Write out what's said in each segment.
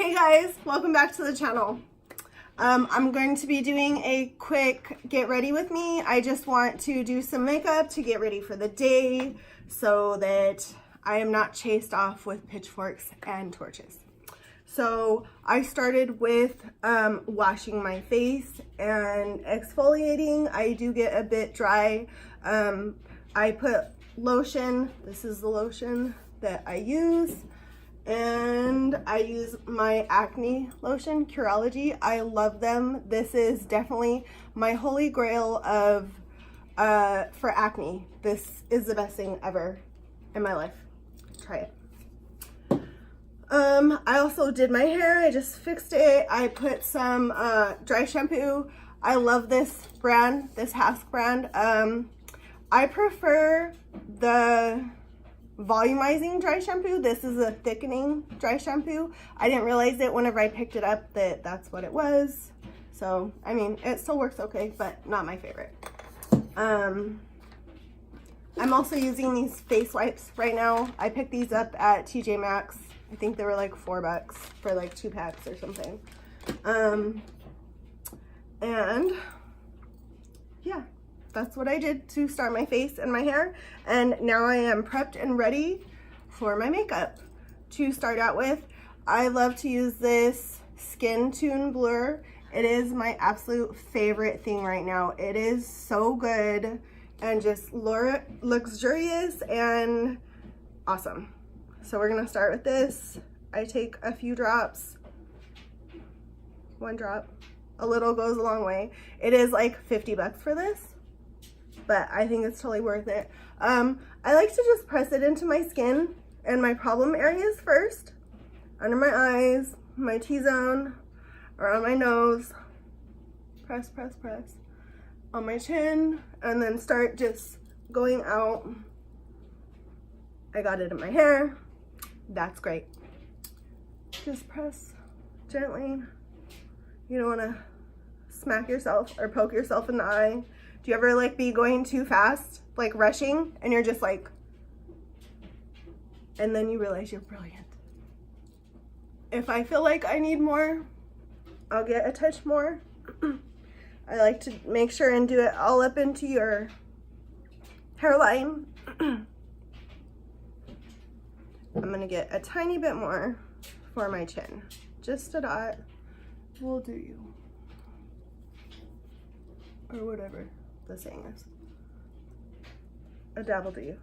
Hey guys, welcome back to the channel. I'm going to be doing a quick get ready with me. I just want to do some makeup to get ready for the day so that I am not chased off with pitchforks and torches. So I started with washing my face and exfoliating. I do get a bit dry. I put lotion. This is the lotion that I use. And I use my acne lotion, Curology. I love them. This is definitely my holy grail of for acne. This is the best thing ever in my life. Try it. I also did my hair. I just fixed it. I put some dry shampoo. I love this brand, this Hask brand. I prefer the volumizing dry shampoo. This is a thickening dry shampoo. I didn't realize it whenever I picked it up that that's what it was. So, I mean, it still works okay, but not my favorite. I'm also using these face wipes right now. I picked these up at TJ Maxx. I think they were like $4 for like 2 packs or something. And yeah. That's what I did to start my face and my hair. And now I am prepped and ready for my makeup. To start out with, I love to use this Skintune blur. It is my absolute favorite thing right now. It is so good and just luxurious and awesome. So we're gonna start with this. I take a few drops, 1 drop. A little goes a long way. It is like $50 for this, but I think it's totally worth it. I like to just press it into my skin and my problem areas first. Under my eyes, my T-zone, around my nose. Press, press, press. On my chin, and then start just going out. I got it in my hair. That's great. Just press gently. You don't want to smack yourself or poke yourself in the eye. Do you ever like be going too fast, like rushing, and you're just like, and then you realize you're brilliant? If I feel like I need more, I'll get a touch more. I like to make sure and do it all up into your hairline. I'm gonna get a tiny bit more for my chin. Just a dot will do you. Or whatever the saying is. A dab will do you.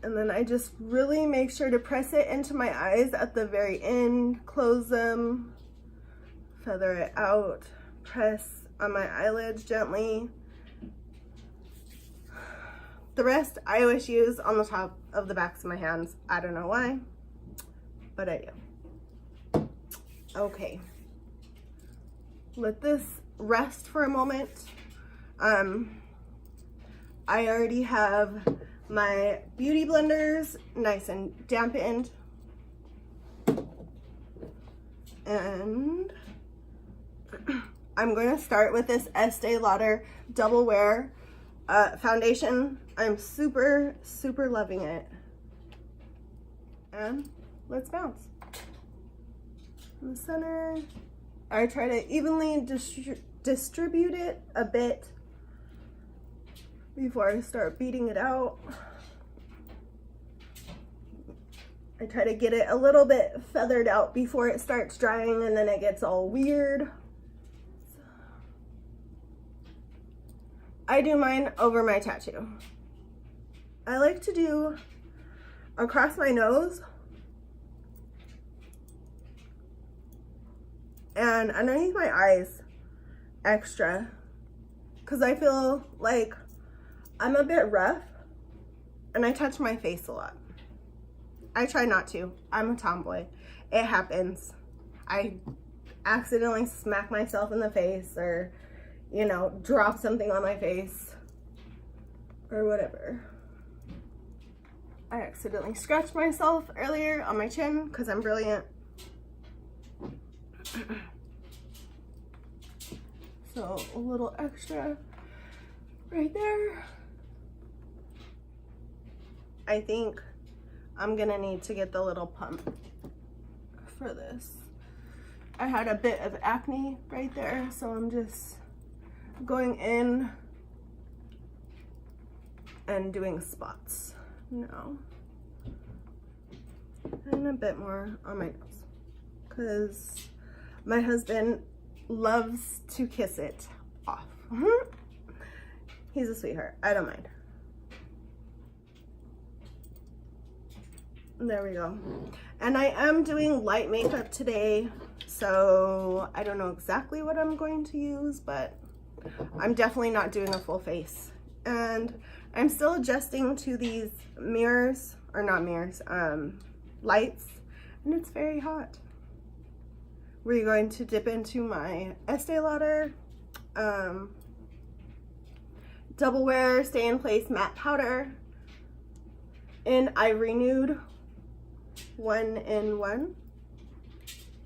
And then I just really make sure to press it into my eyes at the very end, close them, feather it out, press on my eyelids gently. The rest I always use on the top of the backs of my hands. I don't know why, but I do. Okay. Let this rest for a moment. I already have my beauty blenders nice and dampened. And I'm going to start with this Estee Lauder Double Wear foundation. I'm super, super loving it. And let's bounce. In the center. I try to evenly distribute it a bit before I start beating it out. I try to get it a little bit feathered out before it starts drying, and then it gets all weird. I do mine over my tattoo. I like to do across my nose and underneath my eyes extra, because I feel like I'm a bit rough and I touch my face a lot. I try not to. I'm a tomboy. It happens. I accidentally smack myself in the face, or, you know, drop something on my face or whatever. I accidentally scratched myself earlier on my chin because I'm brilliant. So a little extra right there. I think I'm gonna need to get the little pump for this. I had a bit of acne right there, so I'm just going in and doing spots now. And a bit more on my nose, because my husband loves to kiss it off. He's a sweetheart. I don't mind. There we go. And I am doing light makeup today, so I don't know exactly what I'm going to use, but I'm definitely not doing a full face. And I'm still adjusting to these mirrors, or not mirrors, lights, and it's very hot. We're going to dip into my Estee Lauder Double Wear Stay in Place Matte Powder in Ivory Nude 1-in-1.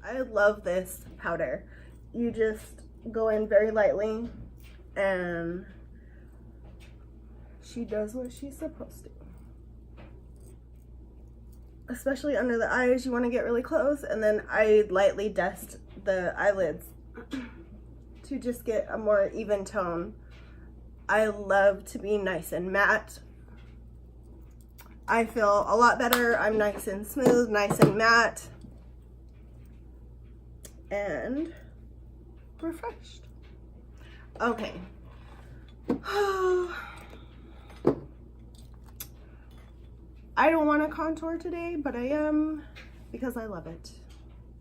I love this powder. You just go in very lightly and she does what she's supposed to. Especially under the eyes, you want to get really close, and then I lightly dust the eyelids to just get a more even tone. I love to be nice and matte. I feel a lot better. I'm nice and smooth, nice and matte, and refreshed. Okay. I don't want to contour today, but I am, because I love it.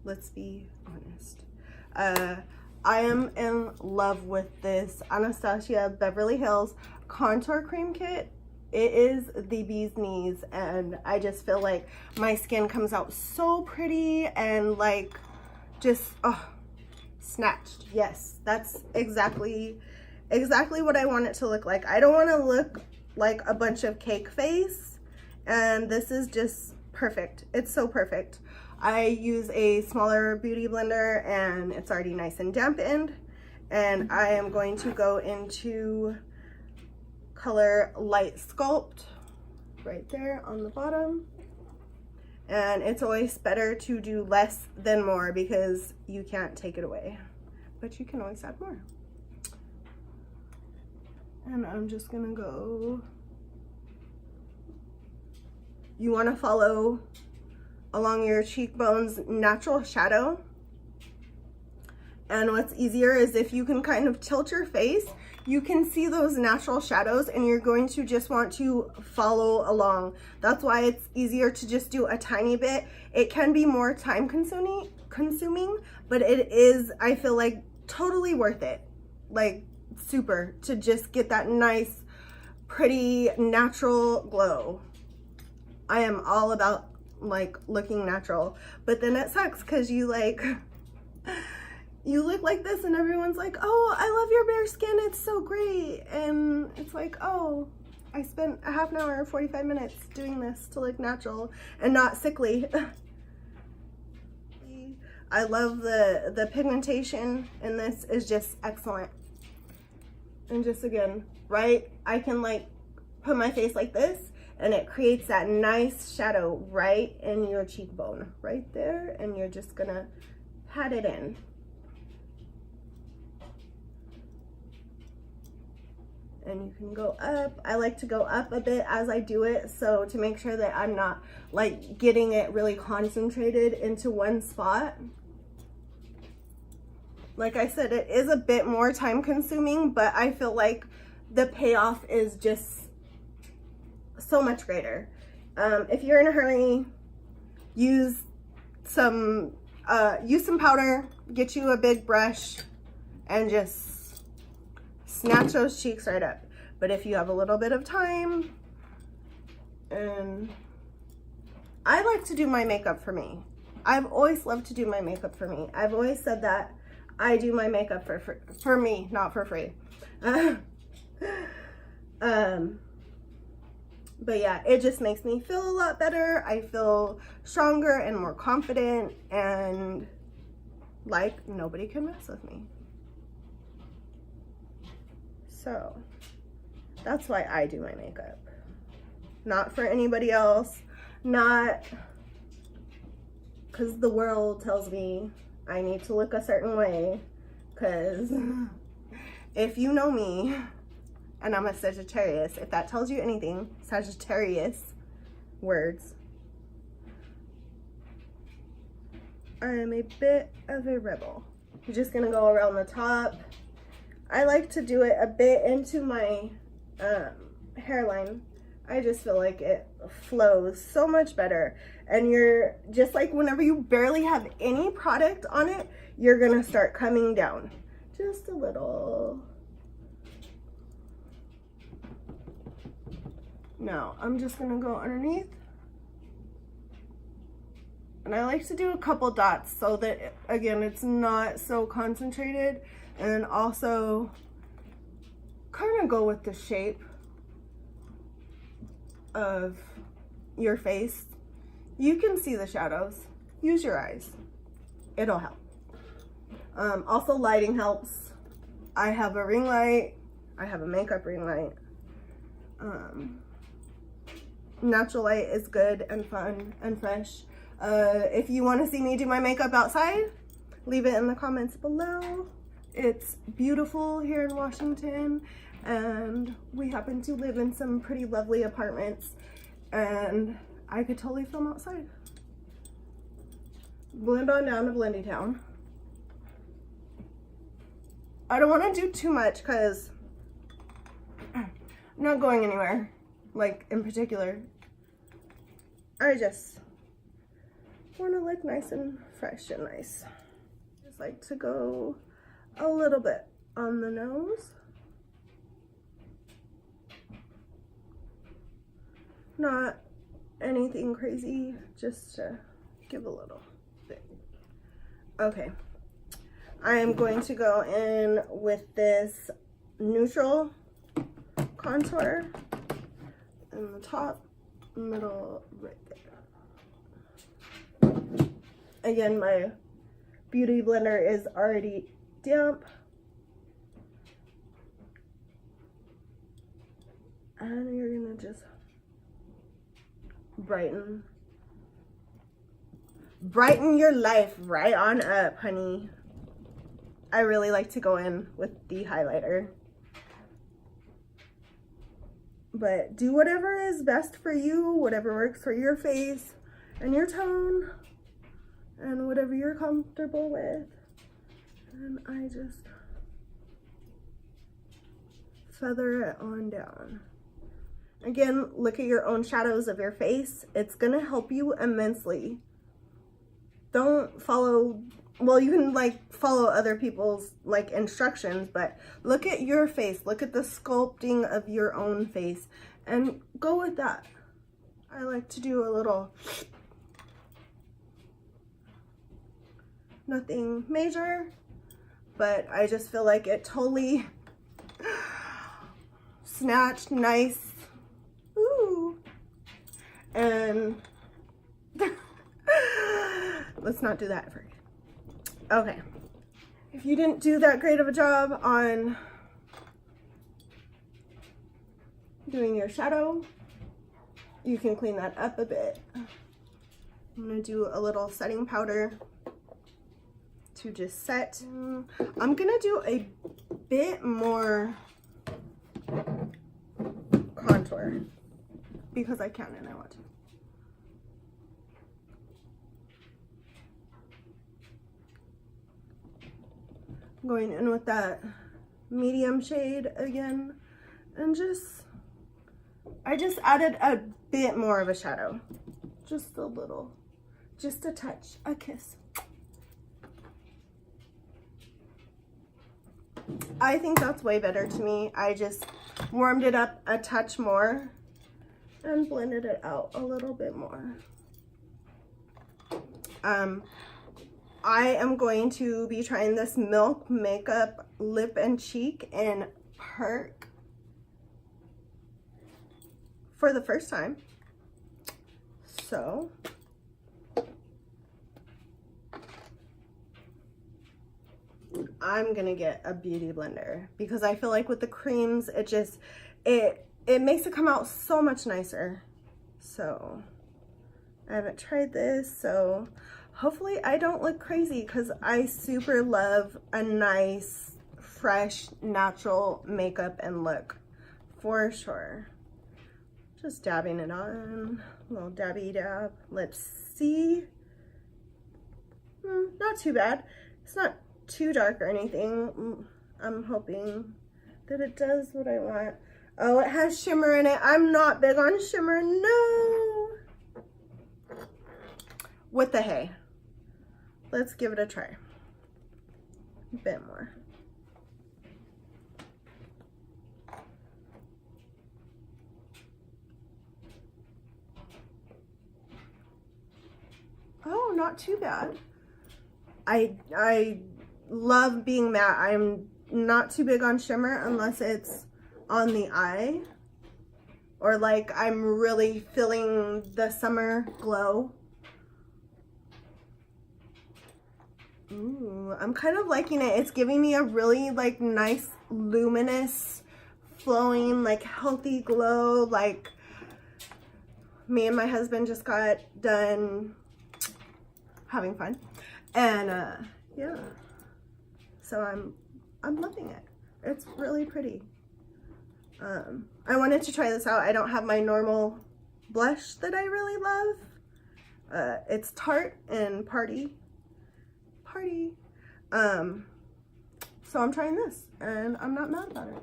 Let's be honest. I am in love with this Anastasia Beverly Hills contour cream kit. It is the bee's knees, and I just feel like my skin comes out so pretty and like just snatched. Yes, that's exactly what I want it to look like. I don't want to look like a bunch of cake face, and this is just perfect. It's so perfect. I use a smaller beauty blender and it's already nice and dampened, and I am going to go into color Light Sculpt right there on the bottom. And it's always better to do less than more, because you can't take it away, but you can always add more. And I'm just gonna go, you want to follow along your cheekbones natural shadow. And what's easier is if you can kind of tilt your face, you can see those natural shadows, and you're going to just want to follow along. That's why it's easier to just do a tiny bit. It can be more time consuming, but it is, I feel like, totally worth it. Like super, to just get that nice, pretty, natural glow. I am all about like looking natural, but then it sucks because you like you look like this and everyone's like, oh, I love your bare skin, it's so great, and it's like, oh, I spent a half an hour or 45 minutes doing this to look natural and not sickly. I love the pigmentation in this is just excellent. And just again, right, I can like put my face like this, and it creates that nice shadow right in your cheekbone, right there. And you're just gonna pat it in. And you can go up. I like to go up a bit as I do it, so to make sure that I'm not like getting it really concentrated into one spot. Like I said, it is a bit more time consuming, but I feel like the payoff is just so much greater. If you're in a hurry, use some powder, get you a big brush, and just snatch those cheeks right up. But if you have a little bit of time, and I like to do my makeup for me. I've always loved to do my makeup for me. I've always said that I do my makeup for me, not for free. But yeah, it just makes me feel a lot better. I feel stronger and more confident, and like nobody can mess with me. So that's why I do my makeup. Not for anybody else, Not because the world tells me I need to look a certain way, because if you know me, and I'm a Sagittarius, if that tells you anything, Sagittarius words, I am a bit of a rebel. I'm just gonna go around the top. I like to do it a bit into my hairline. I just feel like it flows so much better. And you're just like, whenever you barely have any product on it, you're gonna start coming down. Just a little. Now, I'm just gonna go underneath. And I like to do a couple dots so that, again, it's not so concentrated. And then also kind of go with the shape of your face. You can see the shadows. Use your eyes. It'll help. Also, lighting helps. I have a ring light. I have a makeup ring light. Natural light is good and fun and fresh. If you want to see me do my makeup outside, leave it in the comments below. It's beautiful here in Washington, and we happen to live in some pretty lovely apartments, and I could totally film outside. Blend on down to Blendy Town. I don't want to do too much because I'm not going anywhere, like in particular. I just want to look nice and fresh and nice. Just like to go a little bit on the nose. Not anything crazy, just to give a little bit. Okay, I am going to go in with this neutral contour in the top, middle, right there. Again, my beauty blender is already damp. And you're gonna just brighten your life right on up, honey. I really like to go in with the highlighter, but do whatever is best for you, whatever works for your face and your tone, and whatever you're comfortable with. And I just feather it on down. Again, look at your own shadows of your face. It's gonna help you immensely. Don't follow, well, you can like follow other people's like instructions, but look at your face. Look at the sculpting of your own face and go with that. I like to do a little, nothing major, but I just feel like it totally snatched nice. Ooh. And let's not do that first. Okay. If you didn't do that great of a job on doing your shadow, you can clean that up a bit. I'm gonna do a little setting powder to just set. I'm gonna do a bit more contour because I can and I want to. Going in with that medium shade again, and I just added a bit more of a shadow, just a little, just a touch, a kiss. I think that's way better to me. I just warmed it up a touch more and blended it out a little bit more. I am going to be trying this Milk Makeup Lip and Cheek in Perk for the first time. So I'm gonna get a beauty blender because I feel like with the creams, it makes it come out so much nicer. So I haven't tried this, so hopefully I don't look crazy because I super love a nice, fresh, natural makeup and look for sure. Just dabbing it on, a little dabby dab. Let's see. Not too bad. It's not too dark or anything. I'm hoping that it does what I want. Oh, it has shimmer in it. I'm not big on shimmer, no. What the hey? Let's give it a try. A bit more. Oh, not too bad. I love being matte. I'm not too big on shimmer unless it's on the eye or like I'm really feeling the summer glow. Ooh, I'm kind of liking it. It's giving me a really like nice, luminous, flowing, like healthy glow. Like me and my husband just got done having fun, and yeah, so I'm loving it. It's really pretty. I wanted to try this out. I don't have my normal blush that I really love. It's Tarte and Party. So I'm trying this, and I'm not mad about it.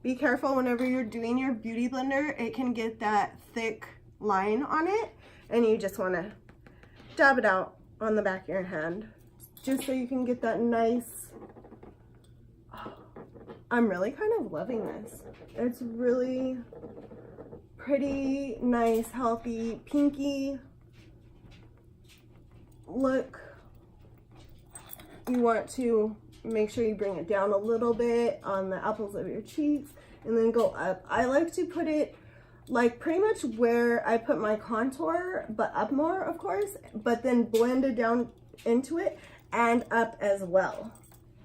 Be careful whenever you're doing your beauty blender. It can get that thick line on it, and you just want to dab it out on the back of your hand just so you can get that nice. Oh, I'm really kind of loving this. It's really pretty, nice, healthy, pinky look. You want to make sure you bring it down a little bit on the apples of your cheeks and then go up. I like to put it like pretty much where I put my contour, but up more, of course, but then blend it down into it and up as well.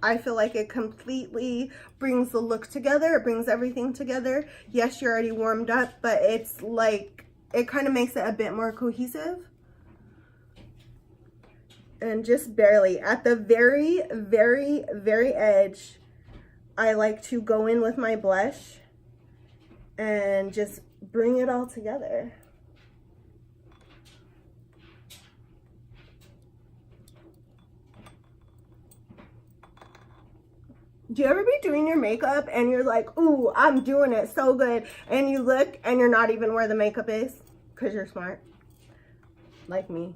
I feel like it completely brings the look together. It brings everything together. Yes, you're already warmed up, but it's like, it kind of makes it a bit more cohesive. And just barely at the very, very, very edge, I like to go in with my blush and just bring it all together. Do you ever be doing your makeup and you're like, ooh, I'm doing it so good, and you look and you're not even where the makeup is because you're smart, like me?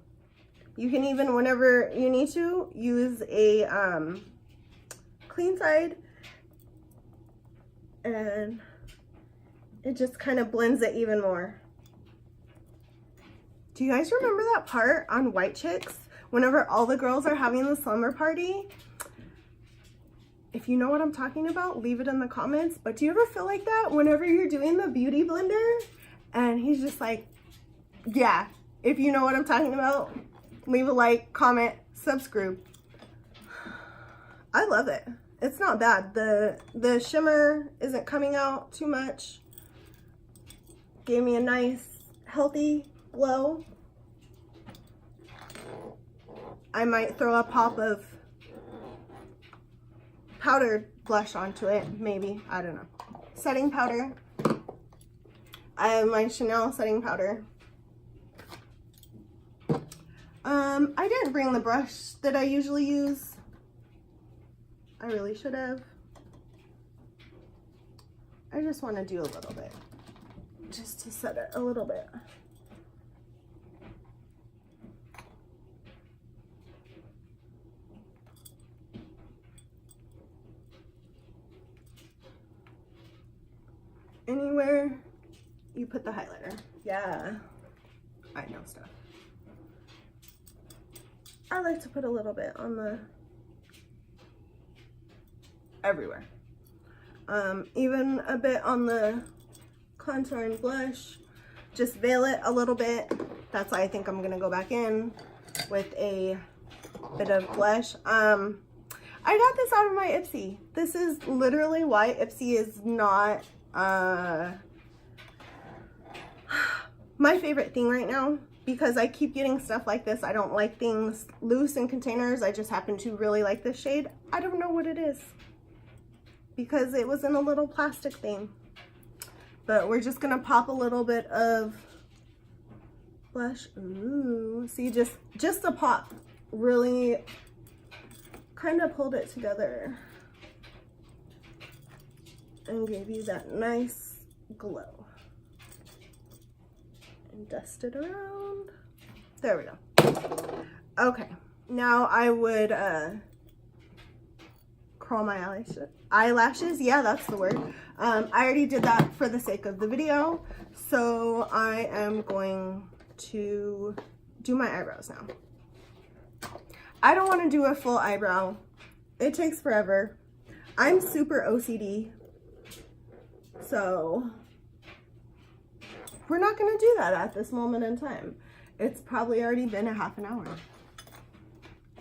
You can even, whenever you need to, use a clean side, and it just kind of blends it even more. Do you guys remember that part on White Chicks? Whenever all the girls are having the slumber party? If you know what I'm talking about, leave it in the comments. But do you ever feel like that whenever you're doing the beauty blender? And he's just like, yeah, if you know what I'm talking about, leave a like, comment, subscribe. I love it. It's not bad. The shimmer isn't coming out too much. Gave me a nice, healthy glow. I might throw a pop of powdered blush onto it, maybe. I don't know. Setting powder. I have my Chanel setting powder. I didn't bring the brush that I usually use. I really should have. I just want to do a little bit, just to set it a little bit. Anywhere you put the highlighter. Yeah, I know stuff. I like to put a little bit on the, everywhere. Even a bit on the contour and blush. Just veil it a little bit. That's why I think I'm gonna go back in with a bit of blush. I got this out of my Ipsy. This is literally why Ipsy is not my favorite thing right now, because I keep getting stuff like this. I don't like things loose in containers. I just happen to really like this shade. I don't know what it is because it was in a little plastic thing. But we're just gonna pop a little bit of blush. Ooh, see, just a pop really kind of pulled it together and gave you that nice glow. And dust it around. There we go. Okay, now I would curl my eyelashes. Yeah, that's the word. I already did that for the sake of the video, so I am going to do my eyebrows now. I don't want to do a full eyebrow. It takes forever. I'm super OCD, so we're not going to do that at this moment in time. It's probably already been a half an hour,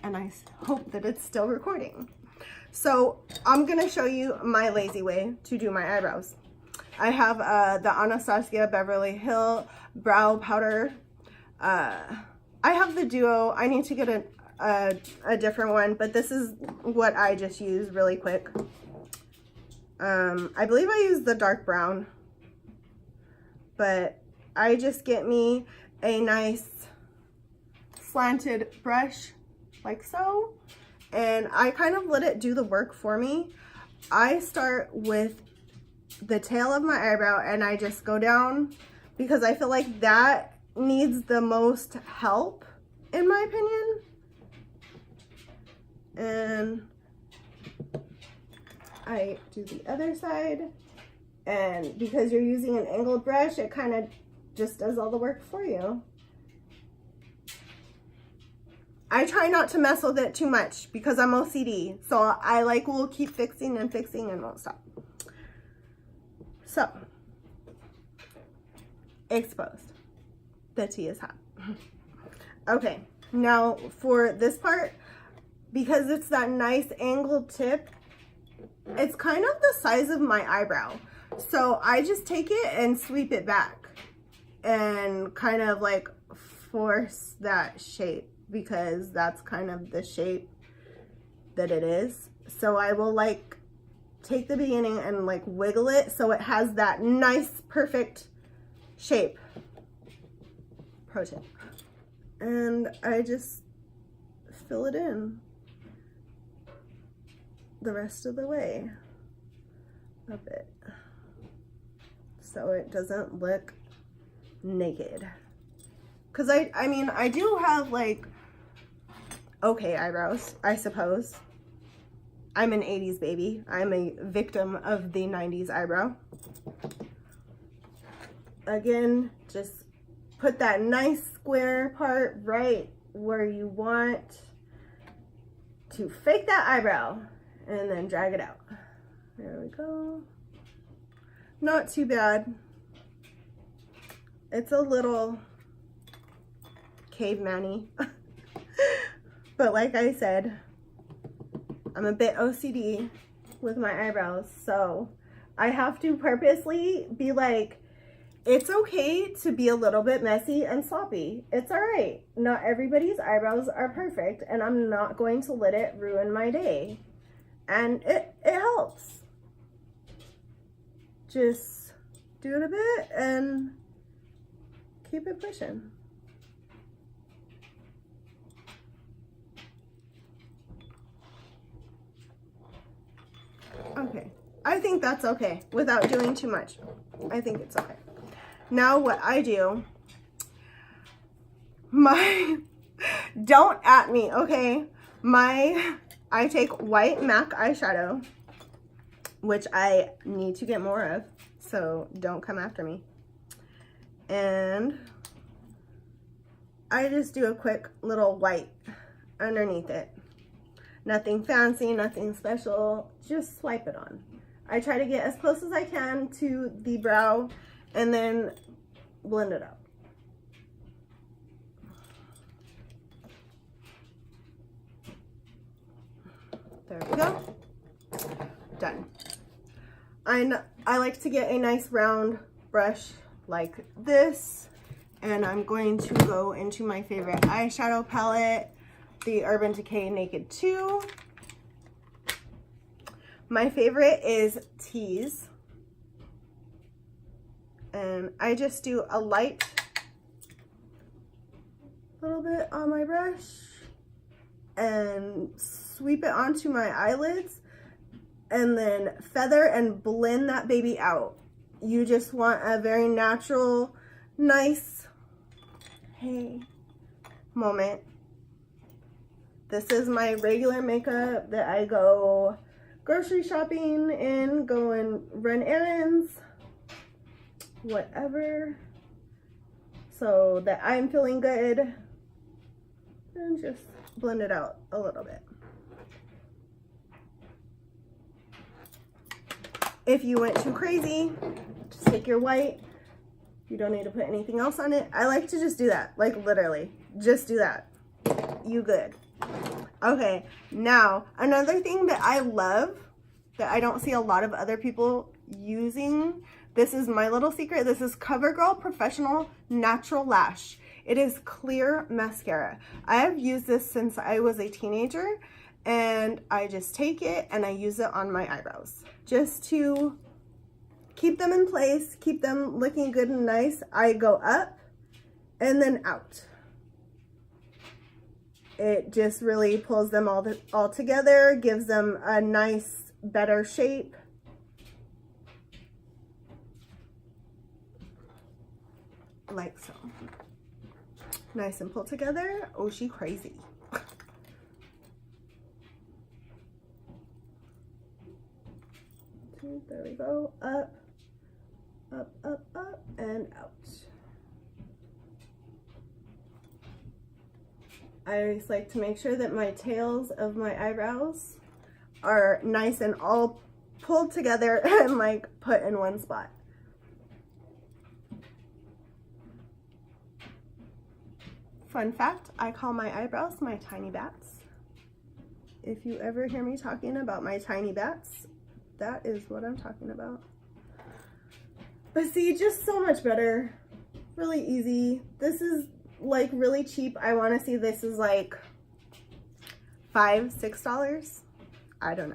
and I hope that it's still recording. So I'm going to show you my lazy way to do my eyebrows. I have the Anastasia Beverly Hill brow powder. I have the duo. I need to get a different one, but this is what I just use really quick. I believe I use the dark brown, but I just get me a nice slanted brush like so, and I kind of let it do the work for me. I start with the tail of my eyebrow and I just go down because I feel like that needs the most help in my opinion. And I do the other side, and because you're using an angled brush, it kind of just does all the work for you. I try not to mess with it too much because I'm OCD, so I will keep fixing and fixing and won't stop. So, exposed. The tea is hot. Okay, now for this part, because it's that nice angled tip, it's kind of the size of my eyebrow. So I just take it and sweep it back and kind of like force that shape, because that's kind of the shape that it is. So I will like take the beginning and like wiggle it so it has that nice perfect shape. Pro tip. And I just fill it in the rest of the way a bit so it doesn't look naked. Because I mean, I do have like okay eyebrows, I suppose. I'm an 80s baby. I'm a victim of the 90s eyebrow. Again, just put that nice square part right where you want to fake that eyebrow and then drag it out. There we go. Not too bad. It's a little caveman-y. But like I said, I'm a bit OCD with my eyebrows, so I have to purposely be like, it's okay to be a little bit messy and sloppy. It's all right. Not everybody's eyebrows are perfect, and I'm not going to let it ruin my day. And it helps. Just do it a bit and keep it pushing. Okay, I think that's okay without doing too much. I think it's okay. Now what I do, don't at me, okay? I take white MAC eyeshadow, which I need to get more of, so don't come after me. And I just do a quick little white underneath it. Nothing fancy, nothing special, just swipe it on. I try to get as close as I can to the brow and then blend it out. There we go. Done. I like to get a nice round brush like this And I'm going to go into my favorite eyeshadow palette, the Urban Decay Naked 2. My favorite is Tease. And I just do a light little bit on my brush and sweep it onto my eyelids and then feather and blend that baby out. You just want a very natural, nice, hey, moment. This is my regular makeup that I go grocery shopping in, go and run errands, whatever, so that I'm feeling good, and just blend it out a little bit. If you went too crazy, just take your white. You don't need to put anything else on it. I like to just do that, like literally, just do that. You good. Okay, now another thing that I love that I don't see a lot of other people using, this is my little secret. This is Covergirl Professional Natural Lash. It is clear mascara. I have used this since I was a teenager, and I just take it and I use it on my eyebrows just to keep them in place, keep them looking good and nice. I go up and then out. It just really pulls them all together, gives them a nice, better shape. Like so. Nice and pulled together. Oh, she crazy. There we go. Up, up, up, up, and out. I just like to make sure that my tails of my eyebrows are nice and all pulled together and like put in one spot. Fun fact, I call my eyebrows my tiny bats. If you ever hear me talking about my tiny bats, that is what I'm talking about. But see, just so much better. Really easy. This is like really cheap. I want to see this is like $5, $6. I don't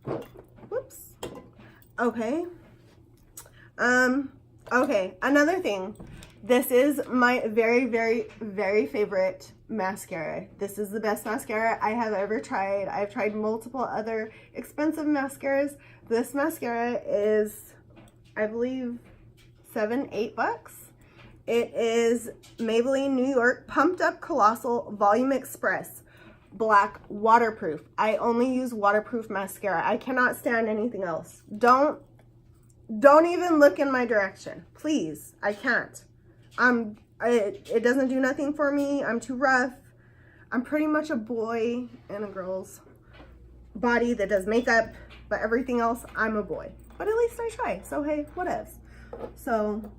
know. Whoops. Okay. Okay, another thing. This is my very, very, very favorite mascara. This is the best mascara I have ever tried. I've tried multiple other expensive mascaras. This mascara is, I believe, $7, $8. It is Maybelline New York Pumped Up Colossal VolumEXPRESS Black Waterproof. I only use waterproof mascara. I cannot stand anything else. Don't even look in my direction. Please, I can't. It doesn't do nothing for me. I'm too rough. I'm pretty much a boy in a girl's body that does makeup, but everything else, I'm a boy. But at least I try. So hey, whatevs. So,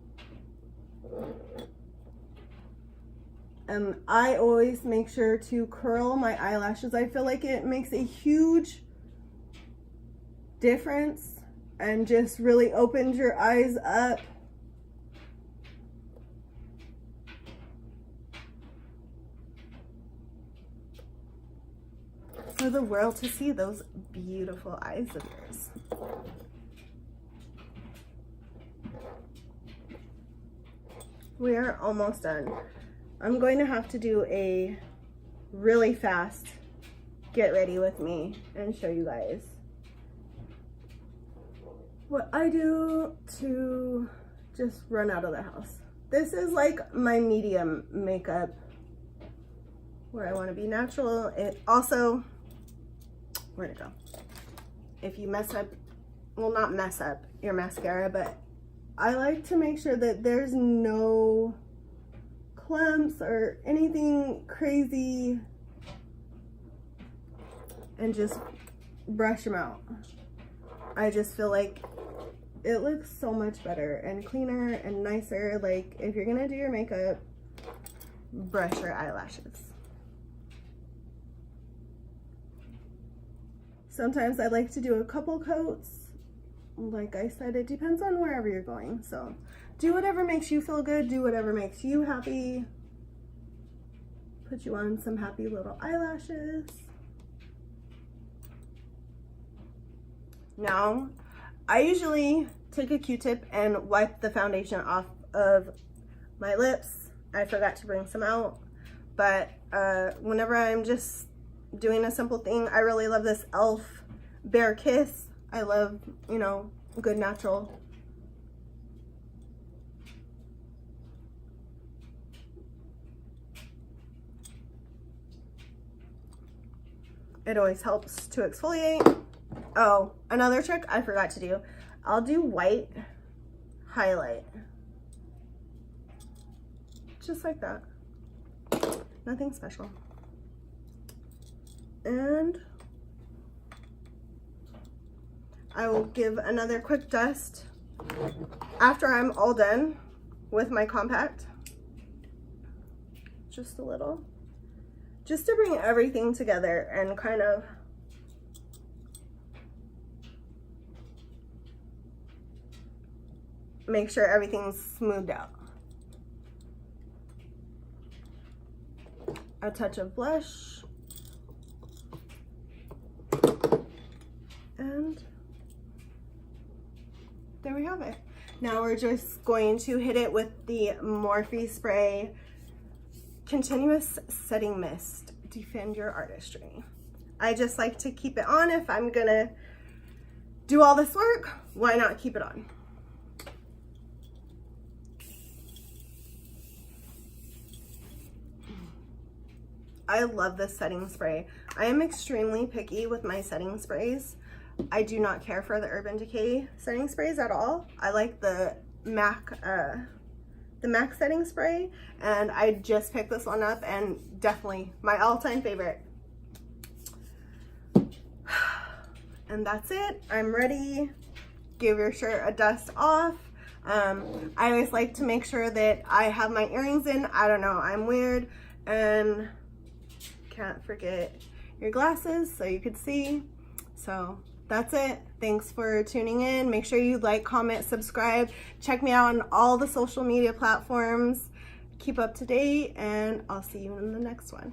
I always make sure to curl my eyelashes. I feel like it makes a huge difference and just really opens your eyes up. For the world to see those beautiful eyes of yours. We are almost done. I'm going to have to do a really fast get ready with me and show you guys what I do to just run out of the house. This is like my medium makeup where I want to be natural. It also, where'd it go? If you mess up, well, not mess up your mascara, but I like to make sure that there's no clumps or anything crazy and just brush them out. I just feel like it looks so much better and cleaner and nicer. Like if you're gonna do your makeup, brush your eyelashes. Sometimes I like to do a couple coats. Like I said, it depends on wherever you're going. So Do whatever makes you feel good. Do whatever makes you happy. Put you on some happy little eyelashes. Now, I usually take a Q-tip and wipe the foundation off of my lips. I forgot to bring some out, but whenever I'm just doing a simple thing, I really love this e.l.f. Bare Kiss. I love, you know, good natural. It always helps to exfoliate. Oh, another trick I forgot to do. I'll do white highlight. Just like that. Nothing special. And I will give another quick dust after I'm all done with my compact. Just a little. Just to bring everything together and kind of make sure everything's smoothed out. A touch of blush. And there we have it. Now we're just going to hit it with the Morphe Spray Continuous Setting Mist. Defend your artistry. I just like to keep it on. If I'm gonna do all this work, why not keep it on? I love this setting spray. I am extremely picky with my setting sprays. I do not care for the Urban Decay setting sprays at all. I like the MAC setting spray, and I just picked this one up, and definitely my all-time favorite. And that's it. I'm ready. Give your shirt a dust off. I always like to make sure that I have my earrings in. I don't know, I'm weird. And can't forget your glasses so you could see. So that's it. Thanks for tuning in. Make sure you like, comment, subscribe. Check me out on all the social media platforms. Keep up to date, and I'll see you in the next one.